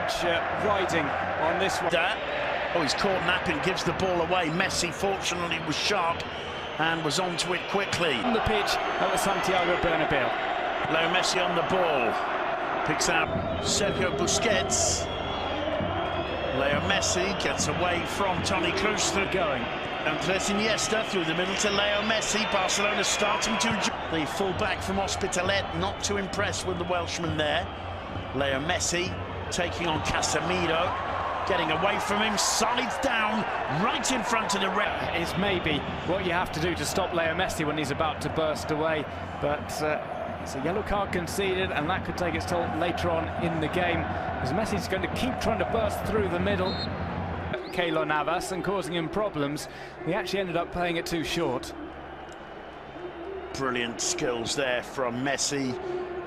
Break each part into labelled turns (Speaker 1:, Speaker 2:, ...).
Speaker 1: much riding on this one.
Speaker 2: Oh, he's caught napping, gives the ball away. Messi, fortunately, was sharp and was onto it quickly.
Speaker 1: On the pitch at the Santiago Bernabeu.
Speaker 2: Leo Messi on the ball. Picks out Sergio Busquets. Leo Messi gets away from Toni Kroos.
Speaker 1: Going.
Speaker 2: Andres Iniesta through the middle to Leo Messi. Barcelona starting to... The full-back from Hospitalet, not too impressed with the Welshman there. Leo Messi taking on Casemiro. Getting away from him, sides down, right in front of the ref.
Speaker 1: Is maybe what you have to do to stop Leo Messi when he's about to burst away. But it's a yellow card conceded, and that could take its toll later on in the game, as Messi's going to keep trying to burst through the middle. Keylor Navas, and causing him problems. He actually ended up playing it too short.
Speaker 2: Brilliant skills there from Messi.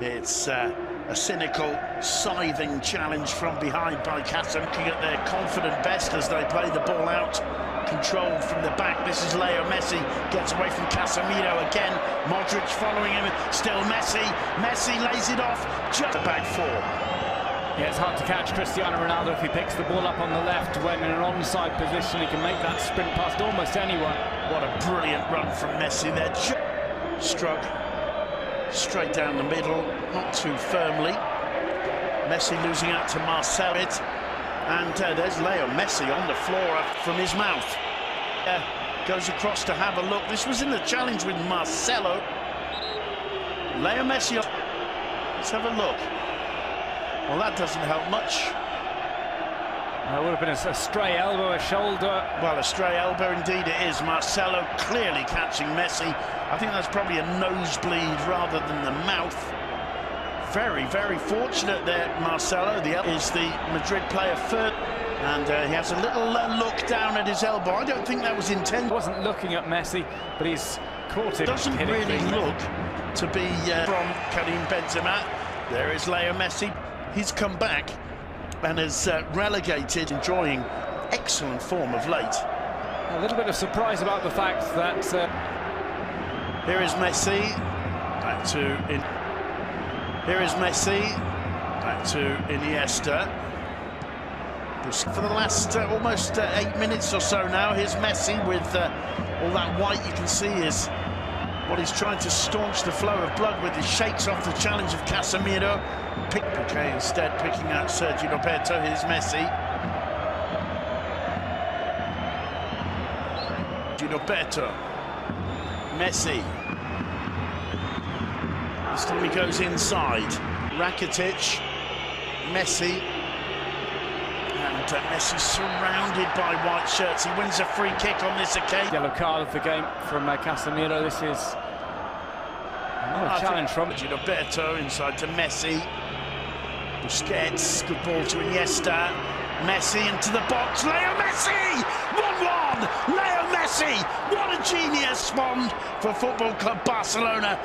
Speaker 2: It's a cynical, scything challenge from behind by Casemiro, looking at their confident best as they play the ball out. Controlled from the back. This is Leo Messi. Gets away from Casemiro again. Modric following him. Still Messi. Messi lays it off. Just the back four.
Speaker 1: Yeah, it's hard to catch Cristiano Ronaldo if he picks the ball up on the left when in an onside position. He can make that sprint past almost anyone.
Speaker 2: What a brilliant run from Messi there. Struck straight down the middle, not too firmly. Messi losing out to Marcelo. And there's Leo Messi on the floor from his mouth. Goes across to have a look. This was in the challenge with Marcelo. Leo Messi. Let's have a look. Well, that doesn't help much.
Speaker 1: It would have been a stray elbow, a shoulder.
Speaker 2: Well, a stray elbow indeed it is. Marcelo clearly catching Messi. I think that's probably a nosebleed rather than the mouth. Very, very fortunate there, Marcelo. Is the Madrid player third. And he has a little look down at his elbow. I don't think that was intended.
Speaker 1: He wasn't looking at Messi, but he's caught it.
Speaker 2: Doesn't really look to be from Karim Benzema. There is Leo Messi. He's come back and is relegated, enjoying excellent form of late.
Speaker 1: A little bit of surprise about the fact that...
Speaker 2: Here is Messi, back to... Here is Messi, back to Iniesta. For the last almost 8 minutes or so now, here's Messi with all that white you can see is what he's trying to staunch the flow of blood with. He shakes off the challenge of Casemiro. Piqué instead picking out Sergio Roberto. Here's Messi. Roberto. Messi. This time he goes inside. Rakitic. Messi. And Messi surrounded by white shirts. He wins a free kick on this occasion.
Speaker 1: Yellow card of the game from Casemiro. This is another challenge from
Speaker 2: Roberto inside to Messi. Busquets, good ball to Iniesta. Messi into the box. Leo Messi! 1-1! Leo Messi! What a genius bond for Football Club Barcelona.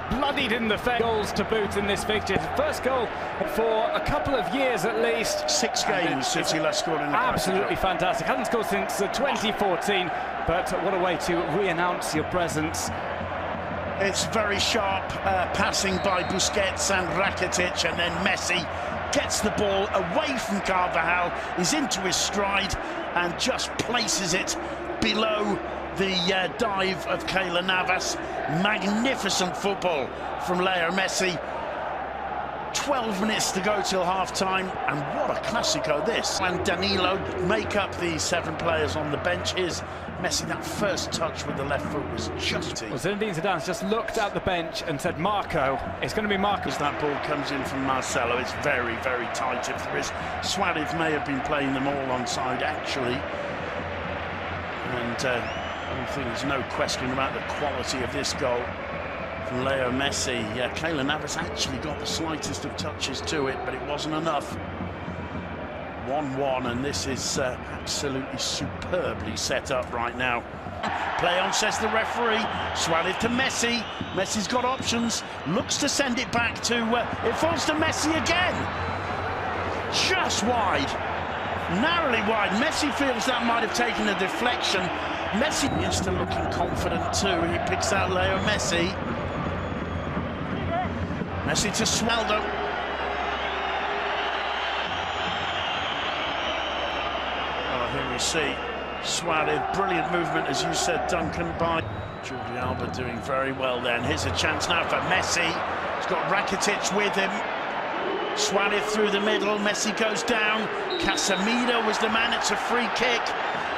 Speaker 1: Bloodied in the face. Goals to boot in this fixture. First goal for a couple of years at least.
Speaker 2: 6 games since he last scored in the
Speaker 1: absolutely fantastic. Hasn't scored since 2014, but what a way to re-announce your presence.
Speaker 2: It's very sharp passing by Busquets and Rakitic, and then Messi gets the ball away from Carvajal. He's into his stride and just places it below the dive of Keylor Navas. Magnificent football from Leo Messi. 12 minutes to go till half-time, and what a clásico this. And Danilo make up the 7 players on the bench. Here's Messi. That first touch with the left foot was just...
Speaker 1: Well, Zinedine Zidane's just looked at the bench and said, Marco, it's going to be Marco.
Speaker 2: As that ball comes in from Marcelo, it's very, very tight. If there is, Suarez may have been playing them all onside, actually. And I think there's no question about the quality of this goal from Leo Messi. Yeah, Keylor Navas actually got the slightest of touches to it, but it wasn't enough. 1-1, and this is absolutely superbly set up right now. Play on, says the referee. Suarez to Messi. Messi's got options. Looks to send it back to... it falls to Messi again. Just wide. Narrowly wide. Messi feels that might have taken a deflection. Messi is still looking confident too. He picks out Leo Messi. Messi to Swaldo. you see Suarez, brilliant movement, as you said, Duncan, by Jordi Alba doing very well then. Here's a chance now for Messi. He's got Rakitic with him. Suarez through the middle, Messi goes down. Casemiro was the man, it's a free kick.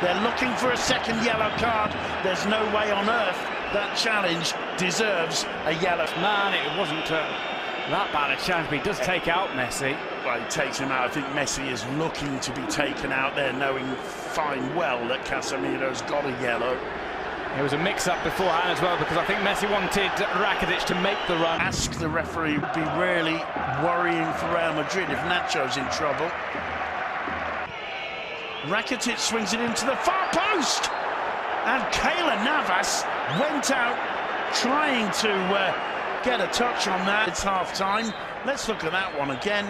Speaker 2: They're looking for a second yellow card. There's no way on earth that challenge deserves a yellow.
Speaker 1: Man, it wasn't that bad a chance, but he does take out Messi.
Speaker 2: Well, he takes him out. I think Messi is looking to be taken out there, knowing fine well that Casemiro's got a yellow.
Speaker 1: It was a mix-up beforehand as well, because I think Messi wanted Rakitic to make the run.
Speaker 2: Ask the referee would be really worrying for Real Madrid if Nacho's in trouble. Rakitic swings it into the far post, and Keylor Navas went out trying to get a touch on that. It's half-time. Let's look at that one again.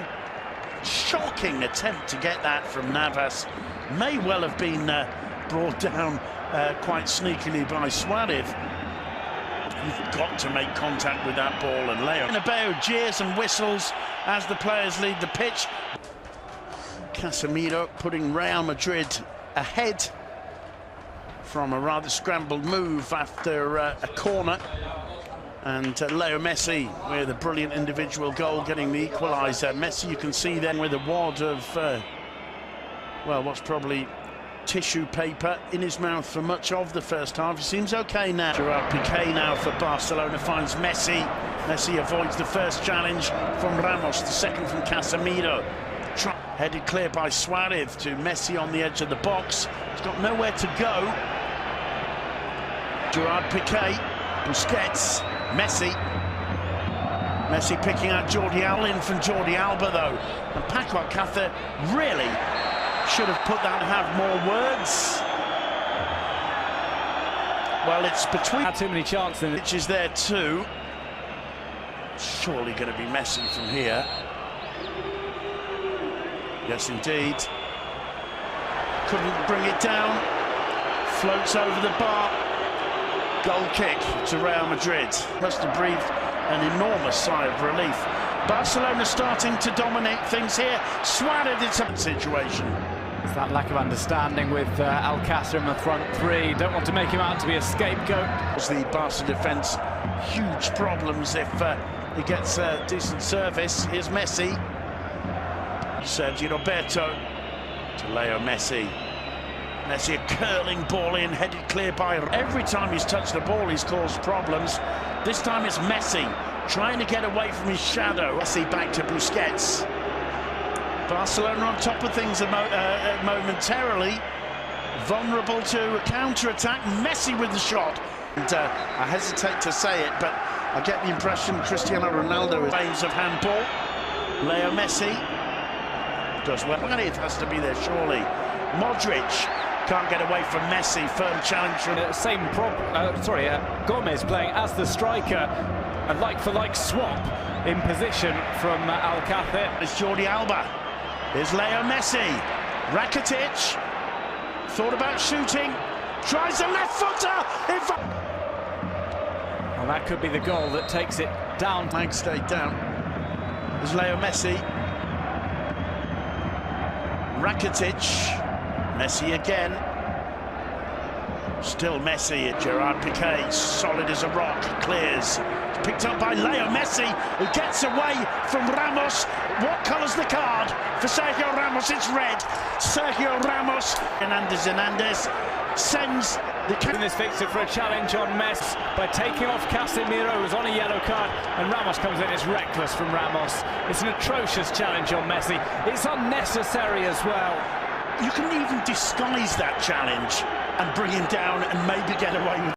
Speaker 2: Shocking attempt to get that from Navas. May well have been brought down quite sneakily by Suarez. You've got to make contact with that ball, and Leo Bernabeu jeers and whistles as the players leave the pitch. Casemiro putting Real Madrid ahead from a rather scrambled move after a corner. And Leo Messi with a brilliant individual goal, getting the equaliser. Messi, you can see then with a wad of, well, what's probably tissue paper in his mouth for much of the first half. He seems okay now. Gerard Piqué now for Barcelona finds Messi. Messi avoids the first challenge from Ramos, the second from Casemiro. Headed clear by Suarez to Messi on the edge of the box. He's got nowhere to go. Gerard Piqué, Busquets, Messi picking out Jordi Alba. In from Jordi Alba though, and Paco Alcácer really should have put that and have more words. Well, it's between.
Speaker 1: Had too many chances.
Speaker 2: Which is there too. Surely going to be Messi from here. Yes, indeed. Couldn't bring it down. Floats over the bar. Goal kick to Real Madrid. Must have breathed an enormous sigh of relief. Barcelona starting to dominate things here. Suarez did some situation.
Speaker 1: It's that lack of understanding with Alcácer in the front three. Don't want to make him out to be a scapegoat.
Speaker 2: The Barca defence, huge problems if he gets a decent service. Here's Messi. Sergio Roberto to Leo Messi. Messi a curling ball in, headed clear by. Every time he's touched the ball, he's caused problems. This time it's Messi trying to get away from his shadow. Messi back to Busquets. Barcelona on top of things momentarily. Vulnerable to a counter-attack. Messi with the shot. And I hesitate to say it, but I get the impression Cristiano Ronaldo is aims of handball. Leo Messi does well. It has to be there, surely. Modric can't get away from Messi. Firm challenge from
Speaker 1: Gomez playing as the striker. A like-for-like swap in position from Alcácer.
Speaker 2: It's Jordi Alba. Here's Leo Messi. Rakitic thought about shooting. Tries a left footer.
Speaker 1: Well, that could be the goal that takes it down.
Speaker 2: Flag stayed down. There's Leo Messi. Rakitic. Messi again. Still Messi. Gerard Piqué, solid as a rock, clears. It's picked up by Leo Messi, who gets away from Ramos. What colour's the card for Sergio Ramos? It's red. Sergio Ramos. Hernandez sends the...
Speaker 1: In this fixture for a challenge on Messi by taking off Casemiro, who's on a yellow card, and Ramos comes in. It's reckless from Ramos. It's an atrocious challenge on Messi. It's unnecessary as well.
Speaker 2: You can even disguise that challenge and bring him down and maybe get away with